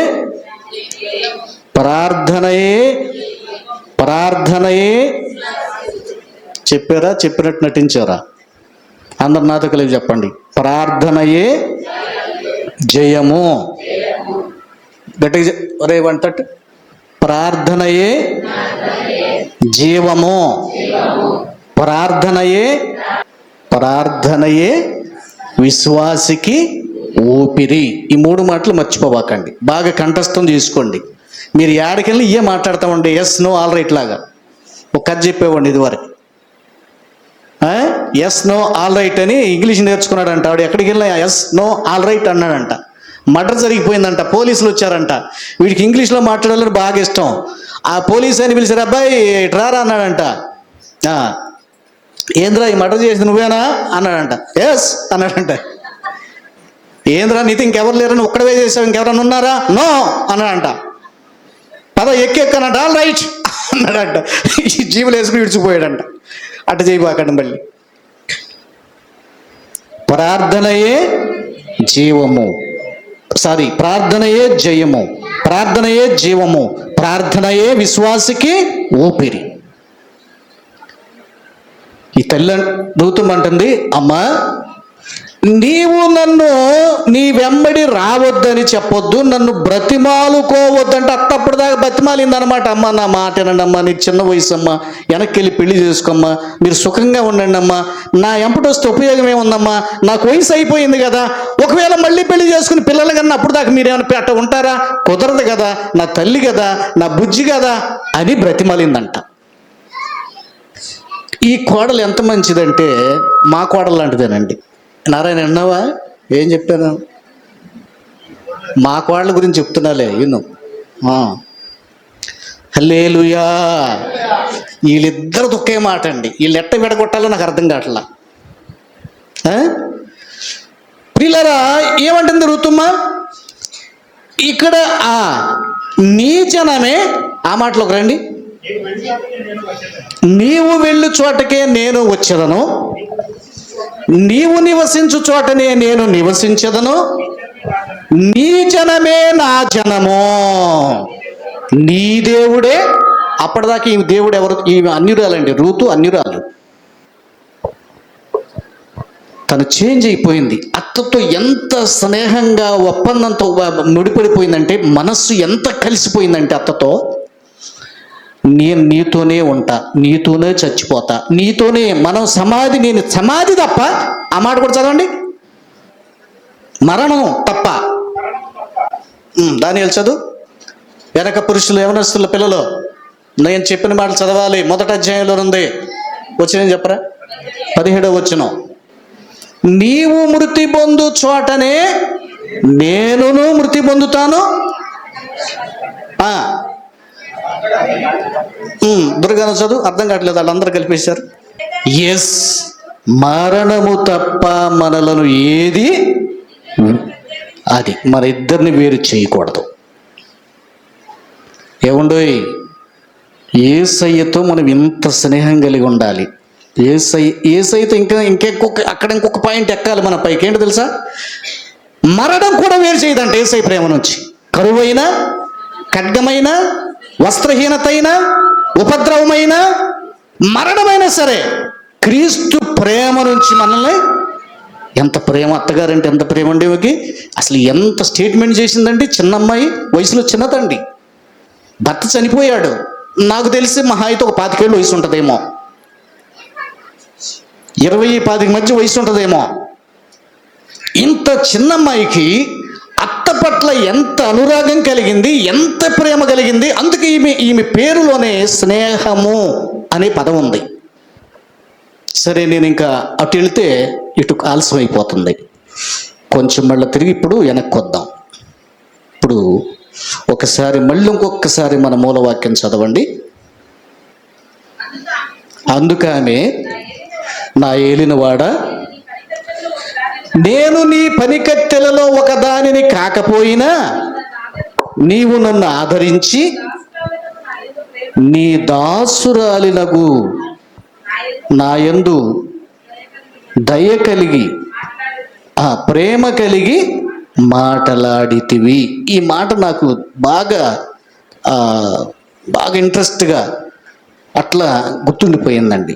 ప్రార్థనయే, ప్రార్థనయే. చెప్పారా? చెప్పినట్టు నటించారా? అందరు నాతో కలిపి చెప్పండి. ప్రార్థనయే జయము. గట్టిగా ఒరే వంటట్టు. ప్రార్థనయే జీవము. ప్రార్థనయే, ప్రార్థనయే విశ్వాసికి ఊపిరి. ఈ 3 మాటలు మర్చిపోబాకండి, బాగా కంఠస్థం చేసుకోండి. మీరు ఏడకెళ్ళి ఇవే మాట్లాడతామండి, ఎస్ నో ఆల్ రైట్ లాగా. ఒక కథ చెప్పేవాడిని ఇదివరకు. ఎస్ నో ఆల్ రైట్ అని ఇంగ్లీష్ నేర్చుకున్నాడంట. వాడు ఎక్కడికి వెళ్ళినా ఎస్ నో ఆల్ రైట్ అన్నాడంట. మర్డర్ జరిగిపోయిందంట, పోలీసులు వచ్చారంట. వీడికి ఇంగ్లీష్లో మాట్లాడాలని బాగా ఇష్టం. ఆ పోలీసు అని పిలిచారు, అబ్బాయి ఇట్రారా అన్నాడంట. ఏంద్రా ఈ మర్డర్ చేసింది నువ్వేనా అన్నాడంట. ఎస్ అన్నాడంట. ఏంద్రా నీతో ఇంకెవరు లేరని ఒక్కడవే చేసావు, ఇంకెవరన్నా ఉన్నారా? నో అన్నాడంట. పద ఎక్కెక్కనంట. ఆల్ రైట్ అన్నాడంట. ఈ జీవులు వేసుకుని విడిచిపోయాడంట. అట్ట చేయబాకండి మళ్ళీ. ప్రార్థనయే జీవము, ప్రార్థనయే జయము, ప్రార్థనయే జీవము, ప్రార్థనయే విశ్వాసికి ఊపిరి. ఈ తల్లి రూతుమంటుంది, అమ్మా నీవు నన్ను నీ వెంబడి రావద్దని చెప్పొద్దు, నన్ను బ్రతిమాలుకోవద్దంటే అట్టప్పుడు దాకా బతిమాలింది అనమాట. అమ్మ నా మాట వినండి అమ్మా, నీ చిన్న వయసు అమ్మా, వెనక్కి వెళ్ళి పెళ్లి చేసుకోమ్మా, మీరు సుఖంగా ఉండండి అమ్మా, నా ఎంపటి వస్తే ఉపయోగం ఏముందమ్మా, నాకు వయసు అయిపోయింది కదా, ఒకవేళ మళ్ళీ పెళ్లి చేసుకుని పిల్లలు కన్నా అప్పుడు దాకా మీరేమైనా అట్ట ఉంటారా? కుదరదు కదా, నా తల్లి కదా, నా బుజ్జి కదా అని బ్రతిమాలిందంట. ఈ కోడలు ఎంత మంచిదంటే మా కోడలు లాంటిదేనండి. నారాయణ అన్నావా? ఏం చెప్పాను? మా కోళ్ళ గురించి చెప్తున్నాలే విను. హల్లెలూయా. వీళ్ళిద్దరు ఒకే మాట అండి. వీళ్ళు ఎట్ట విడగొట్టాలో నాకు అర్థం కావట్లా. ప్రియులారా, ఏమంటుంది ఋతుమ్మ ఇక్కడ? నీ జనమే, ఆ మాటలోకి రండి. నీవు వెళ్ళు చోటకే నేను వచ్చేదను, నీవు నివసించు చోటనే నేను నివసించదను, నీ జనమే నా జనము, నీ దేవుడే. అప్పటిదాకా ఈ దేవుడు ఎవరు? ఈ అన్యురాలండి, రూతు అన్యురాలు. తను చేంజ్ అయిపోయింది. అత్తతో ఎంత స్నేహంగా ఒప్పందంతో ముడిపడిపోయిందంటే, మనస్సు ఎంత కలిసిపోయిందంటే అత్తతో, నేను నీతోనే ఉంటా, నీతోనే చచ్చిపోతా, నీతోనే మనం సమాధి, నేను సమాధి తప్ప, ఆ మాట కూడా చదవండి, మరణం తప్ప. దానియేలు చదువు. వెనక పురుషులు యవనస్తుల పిల్లలు నేను చెప్పిన మాటలు చదవాలి. మొదటి అధ్యాయంలో ఉంది. వచ్చిన చెప్పరా? 17వ వచనం. నీవు మృతి పొందు చోటనే నేనును మృతి పొందుతాను. దుర్గాను చదువు. అర్థం కావట్లేదు, వాళ్ళందరూ కలిపేశారు. ఎస్, మరణము తప్ప మనలను ఏది, అది మన ఇద్దరిని వేరు చేయకూడదు. ఏముండోయ్, యేసయ్యతో మనం ఇంత స్నేహం కలిగి ఉండాలి. యేసయ్యతో అక్కడ ఇంకొక పాయింట్ ఎక్కాలి మన పైకి. ఏంటో తెలుసా? మరణం కూడా వేరు చేయదంట యేసయ్య ప్రేమ నుంచి. కరువైన, ఖడ్గమైన, వస్త్రహీనతైన, ఉపద్రవమైన, మరణమైనా సరే క్రీస్తు ప్రేమ నుంచి మనల్ని, ఎంత ప్రేమ! అత్తగారంటే ఎంత ప్రేమ అండి ఈమెకి. అసలు ఎంత స్టేట్మెంట్ చేసిందండి. చిన్నమ్మాయి, వయసులో చిన్నదండి. భర్త చనిపోయాడు. నాకు తెలిసి మహా అయితే ఒక 25 ఏళ్ళు వయసు ఉంటుందేమో, 20-25 మధ్య వయసు ఉంటుందేమో. ఇంత చిన్నమ్మాయికి అత్త పట్ల ఎంత అనురాగం కలిగింది, ఎంత ప్రేమ కలిగింది. అందుకే ఈమె పేరులోనే స్నేహము అనే పదం ఉంది. సరే, నేను ఇంకా అటు వెళితే ఇటు ఆలస్యం అయిపోతుంది. కొంచెం మళ్ళీ తిరిగి ఇప్పుడు వెనక్కి వద్దాం. ఇప్పుడు ఒకసారి మళ్ళీ ఇంకొకసారి మన మూలవాక్యం చదవండి. అందుకనే నా ఏలినవాడ, నేను నీ పనికత్తెలలో ఒకదానిని కాకపోయినా నీవు నన్ను ఆదరించి నీ దాసురాలినగు నాయందు దయ కలిగి, ప్రేమ కలిగి మాటలాడితివి. ఈ మాట నాకు బాగా ఇంట్రెస్ట్గా అట్లా గుర్తుండిపోయిందండి.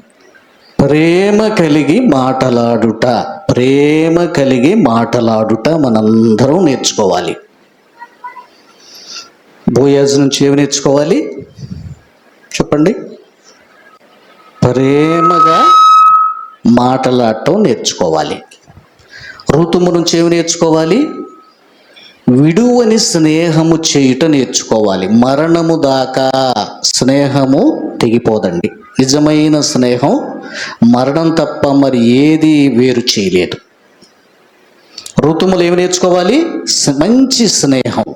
ప్రేమ కలిగి మాటలాడుట, ప్రేమ కలిగి మాటలాడుట మనందరం నేర్చుకోవాలి. బోయాజు నుంచి ఏమి నేర్చుకోవాలి చెప్పండి? ప్రేమగా మాటలాడటం నేర్చుకోవాలి. ఋతుము నుంచి ఏమి నేర్చుకోవాలి? విడువని స్నేహము చేయుట నేర్చుకోవాలి. మరణము దాకా స్నేహము తెగిపోదండి. నిజమైన స్నేహం మరణం తప్ప మరి ఏది వేరు చేయలేదు. ఋతుములు ఏమి నేర్చుకోవాలి? మంచి స్నేహం,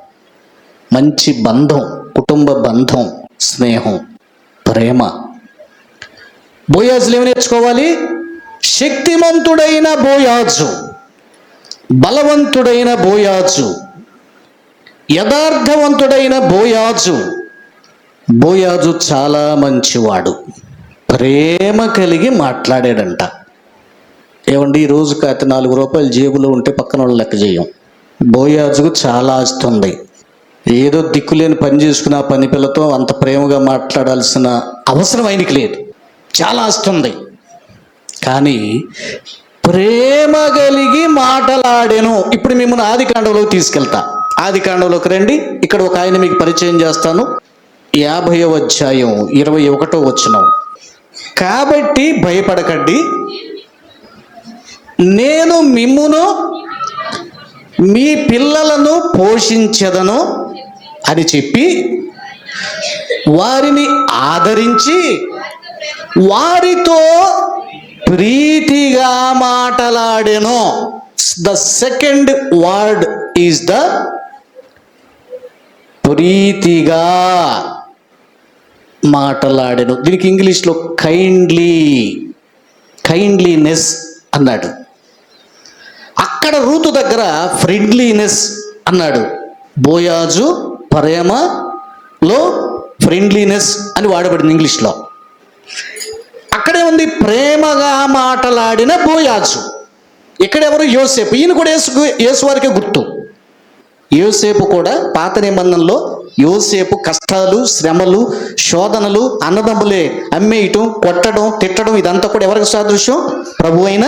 మంచి బంధం, కుటుంబ బంధం, స్నేహం, ప్రేమ. బోయాజులు ఏమి నేర్చుకోవాలి? శక్తిమంతుడైన బోయాజు, బలవంతుడైన బోయాజు, యథార్థవంతుడైన బోయాజు. బోయాజు చాలా మంచివాడు, ప్రేమ కలిగి మాట్లాడాడంట. ఏమండి, ఈ రోజు కాకపోతే 4 రూపాయలు జేబులో ఉంటే పక్కన వాళ్ళు లెక్క చేయం. బోయాజుకు చాలా ఆస్తి ఉంది. ఏదో దిక్కులేని పని చేసుకుని ఆ పని పిల్లతో అంత ప్రేమగా మాట్లాడాల్సిన అవసరం ఆయనకి లేదు. చాలా ఆస్తి ఉంది, కానీ ప్రేమ కలిగి మాటలాడెను. ఇప్పుడు మిమ్మల్ని ఆదికాండంలోకి తీసుకెళ్తా. ఆదికాండంలోకి రండి. ఇక్కడ ఒక ఆయన మీకు పరిచయం చేస్తాను. 50వ అధ్యాయం 21వ వచనం. కాబట్టి భయపడకండి, నేను మిమ్మును మీ పిల్లలను పోషించెదను అని చెప్పి వారిని ఆదరించి వారితో ప్రీతిగా మాటలాడెను. The second word is the ప్రీతిగా మాటలాడెను. దీనికి ఇంగ్లీష్లో కైండ్లీనెస్ అన్నాడు. అక్కడ రూతు దగ్గర ఫ్రెండ్లీనెస్ అన్నాడు. బోయాజు ప్రేమలో ఫ్రెండ్లీనెస్ అని వాడబడింది ఇంగ్లీష్లో. అక్కడే ఉంది ప్రేమగా మాటలాడిన బోయాజు. ఇక్కడెవరు? యోసేపు. ఈయన కూడా యేసు వారికే గుర్తు. యోసేపు కూడా పాత నిబంధనలో యోసేపు కష్టాలు, శ్రమలు, శోధనలు, అన్నదమ్ములే అమ్మేయటం, కొట్టడం, తిట్టడం, ఇదంతా కూడా ఎవరికి సాదృశ్యం? ప్రభు అయిన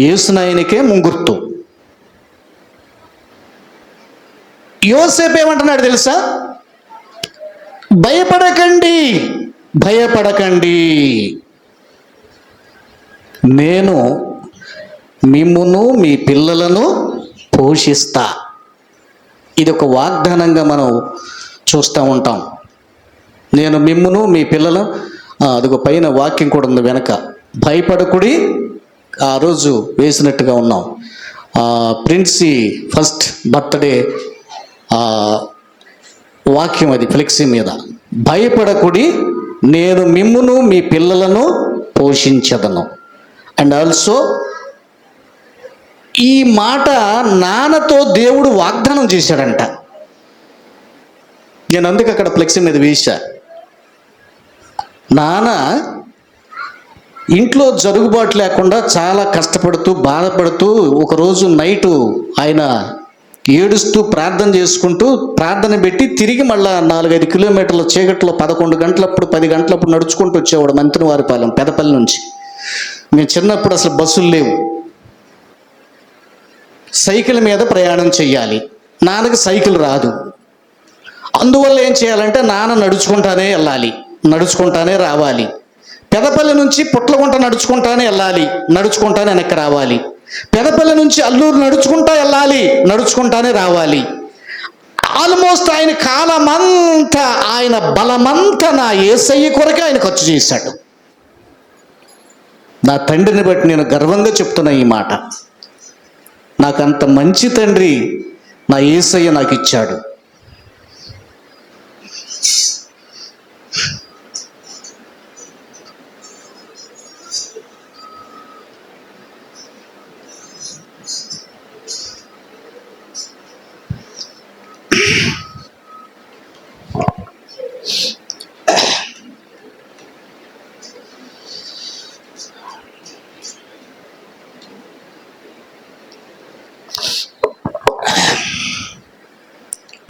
యేసునాయనికే ముంగుర్తు. యోసేపు ఏమంటున్నాడు తెలుసా? భయపడకండి, నేను మిమ్మును మీ పిల్లలను పోషిస్తా. ఇది ఒక వాగ్దానంగా మనం చూస్తూ ఉంటాం. నేను మిమ్మును మీ పిల్లలు, అదొక పైన వాక్యం కూడా ఉంది వెనక, భయపడకుడి. ఆ రోజు వేసినట్టుగా ఉన్నాం. ప్రిన్సీ ఫస్ట్ బర్త్డే వాక్యం అది ఫ్లెక్సీ మీద. భయపడకుడి, నేను మిమ్మును మీ పిల్లలను పోషించదను. అండ్ ఆల్సో ఈ మాట నాన్నతో దేవుడు వాగ్దానం చేశాడంట. నేను అందుకు అక్కడ ఫ్లెక్సీ మీద వేశా. నాన్న ఇంట్లో జరుగుబాటు లేకుండా చాలా కష్టపడుతూ బాధపడుతూ ఒకరోజు నైటు ఆయన ఏడుస్తూ ప్రార్థన చేసుకుంటూ ప్రార్థన పెట్టి తిరిగి మళ్ళా 4-5 కిలోమీటర్ల చీకట్లో 11 గంటలప్పుడు 10 గంటలప్పుడు నడుచుకుంటూ వచ్చేవాడు మంత్రివారిపాలెం పెదపల్లి నుంచి. మేము చిన్నప్పుడు అసలు బస్సులు లేవు, సైకిల్ మీద ప్రయాణం చెయ్యాలి. నాన్నకి సైకిల్ రాదు. అందువల్ల ఏం చేయాలంటే నాన్న నడుచుకుంటానే వెళ్ళాలి, నడుచుకుంటానే రావాలి. పెదపల్లి నుంచి పుట్లగుంట నడుచుకుంటానే వెళ్ళాలి, నడుచుకుంటానే వెనక్కి రావాలి. పెదపల్లి నుంచి అల్లూరు నడుచుకుంటా వెళ్ళాలి, నడుచుకుంటానే రావాలి. ఆల్మోస్ట్ ఆయన కాలమంతా, ఆయన బలమంతా నా యేసయ్య కొరకే ఆయన ఖర్చు చేశాడు. నా తండ్రిని బట్టి నేను గర్వంగా చెప్తున్నా ఈ మాట. నాకంత మంచి తండ్రి నా యేసయ్య నాకు ఇచ్చాడు.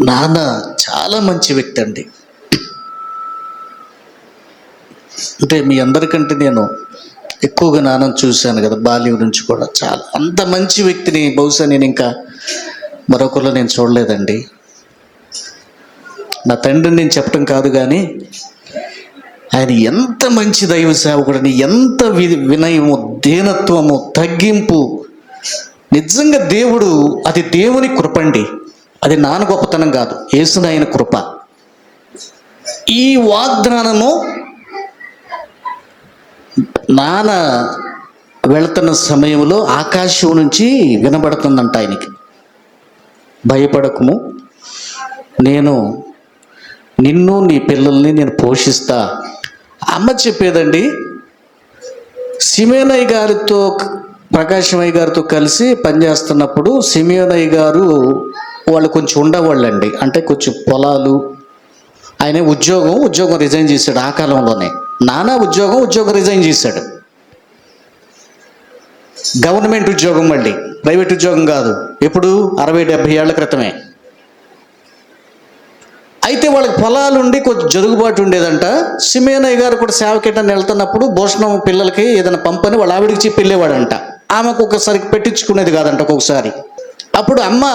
నాన్న చాలా మంచి వ్యక్తి అండి. అంటే మీ అందరికంటే నేను ఎక్కువగా నాన్నను చూశాను కదా, బాల్యం నుంచి కూడా. చాలా అంత మంచి వ్యక్తిని బహుశా నేను ఇంకా మరొకరిలో నేను చూడలేదండి. నా తండ్రిని నేను చెప్పడం కాదు కానీ ఆయన ఎంత మంచి దైవ సేవకుడని, ఎంత వినయము, దీనత్వము, తగ్గింపు. నిజంగా దేవుడు, అది దేవుని కృపండి, అది నాన్న గొప్పతనం కాదు, యేసునాయన కృప. ఈ వాగ్దానము నాన్న వెళుతున్న సమయంలో ఆకాశం నుంచి వినబడుతుందంట ఆయనకి. భయపడకము, నేను నిన్ను నీ పిల్లల్ని నేను పోషిస్తా. అమ్మ చెప్పేదండి, సిమేనయ్య గారితో, ప్రకాశమయ్య గారితో కలిసి పనిచేస్తున్నప్పుడు సిమేనయ్య గారు వాళ్ళు కొంచెం ఉండేవాళ్ళండి. అంటే కొంచెం పొలాలు, ఆయన ఉద్యోగం రిజైన్ చేశాడు ఆ కాలంలోనే. నానా ఉద్యోగం రిజైన్ చేశాడు. గవర్నమెంట్ ఉద్యోగం, మళ్ళీ ప్రైవేట్ ఉద్యోగం కాదు. ఎప్పుడు 60-70 ఏళ్ల క్రితమే. అయితే వాళ్ళకి పొలాలుండి కొంచెం జరుగుబాటు ఉండేదంట. సిమేనయ్య గారు కూడా సేవకేటని వెళ్తున్నప్పుడు భోజనం పిల్లలకి ఏదైనా పంపని వాళ్ళ ఆవిడికి చెప్పి వెళ్ళేవాడంట. ఆమెకు ఒకసారి పెట్టించుకునేది కాదంట ఒక్కొక్కసారి. అప్పుడు అమ్మ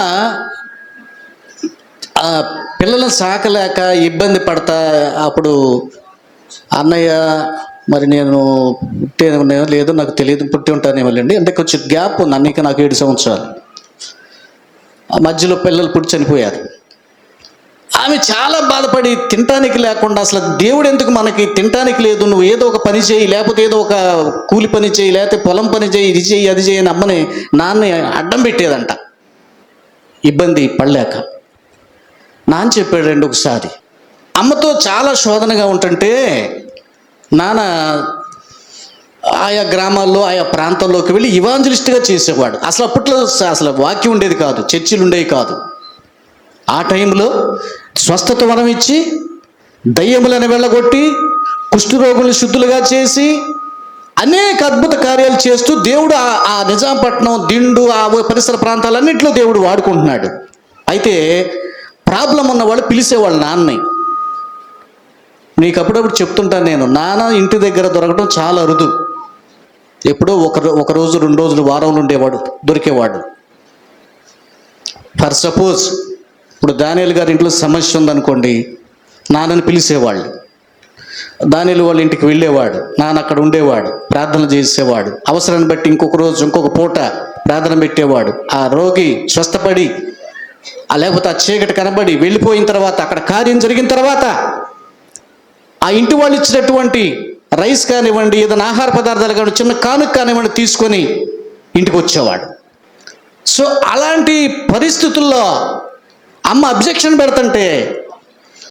పిల్లలను సాకలేక ఇబ్బంది పడతా, అప్పుడు అన్నయ్య మరి నేను పుట్టేమో లేదో నాకు తెలియదు, పుట్టి ఉంటానేమోలేండి, అంటే కొంచెం గ్యాప్ ఉంది. అన్నయ్యకి నాకు 7 సంవత్సరాలు. ఆ మధ్యలో పిల్లలు పుట్టి చనిపోయారు. ఆమె చాలా బాధపడి తినటానికి లేకుండా, అసలు దేవుడు ఎందుకు మనకి తినటానికి లేదు, నువ్వు ఏదో ఒక పని చేయి, లేకపోతే ఏదో ఒక కూలి పని చేయి, లేకపోతే పొలం పని చేయి, ఇది చేయి అది చేయి అని అమ్మని నాన్న అడ్డం పెట్టేదంట ఇబ్బంది పడలేక. నాన్న చెప్పాడు రెండు ఒకసారి, అమ్మతో చాలా శోధనగా ఉంటుంటే నాన్న ఆయా గ్రామాల్లో ఆయా ప్రాంతాల్లోకి వెళ్ళి ఇవాంజలిస్ట్గా చేసేవాడు. అసలు అప్పట్లో అసలు వాక్యం ఉండేది కాదు, చర్చిలు ఉండేవి కాదు. ఆ టైంలో స్వస్థత వరం ఇచ్చి, దయ్యములను వెళ్ళగొట్టి, కుష్ఠరోగులను శుద్ధులుగా చేసి, అనేక అద్భుత కార్యాలు చేస్తూ దేవుడు ఆ నిజాంపట్నం, దిండు, ఆ పరిసర ప్రాంతాలన్నింటిలో దేవుడు వాడుకుంటున్నాడు. అయితే ప్రాబ్లం ఉన్నవాళ్ళు పిలిచేవాళ్ళు నాన్నని. నీకు అప్పుడప్పుడు చెప్తుంటాను నేను, నాన్న ఇంటి దగ్గర దొరకడం చాలా అరుదు. ఎప్పుడో ఒక రోజు 2 రోజులు వారంలో ఉండేవాడు, దొరికేవాడు. ఫర్ సపోజ్ ఇప్పుడు దానియేలు గారి ఇంట్లో సమస్య ఉందనుకోండి, నాన్నని పిలిచేవాళ్ళు. దానియేలు వాళ్ళ ఇంటికి వెళ్ళేవాడు, నాన్న అక్కడ ఉండేవాడు, ప్రార్థన చేసేవాడు. అవసరాన్ని బట్టి ఇంకొక రోజు ఇంకొక పూట ప్రార్థన పెట్టేవాడు. ఆ రోగి స్వస్థపడి, లేకపోతే ఆ చీకటి కనబడి వెళ్ళిపోయిన తర్వాత, అక్కడ కార్యం జరిగిన తర్వాత ఆ ఇంటి వాళ్ళు ఇచ్చినటువంటి రైస్ కానివ్వండి, ఏదైనా ఆహార పదార్థాలు కానివ్వండి, చిన్న కానుక కానివ్వండి తీసుకొని ఇంటికి వచ్చేవాడు. సో అలాంటి పరిస్థితుల్లో అమ్మ అబ్జెక్షన్ పెడుతుంటే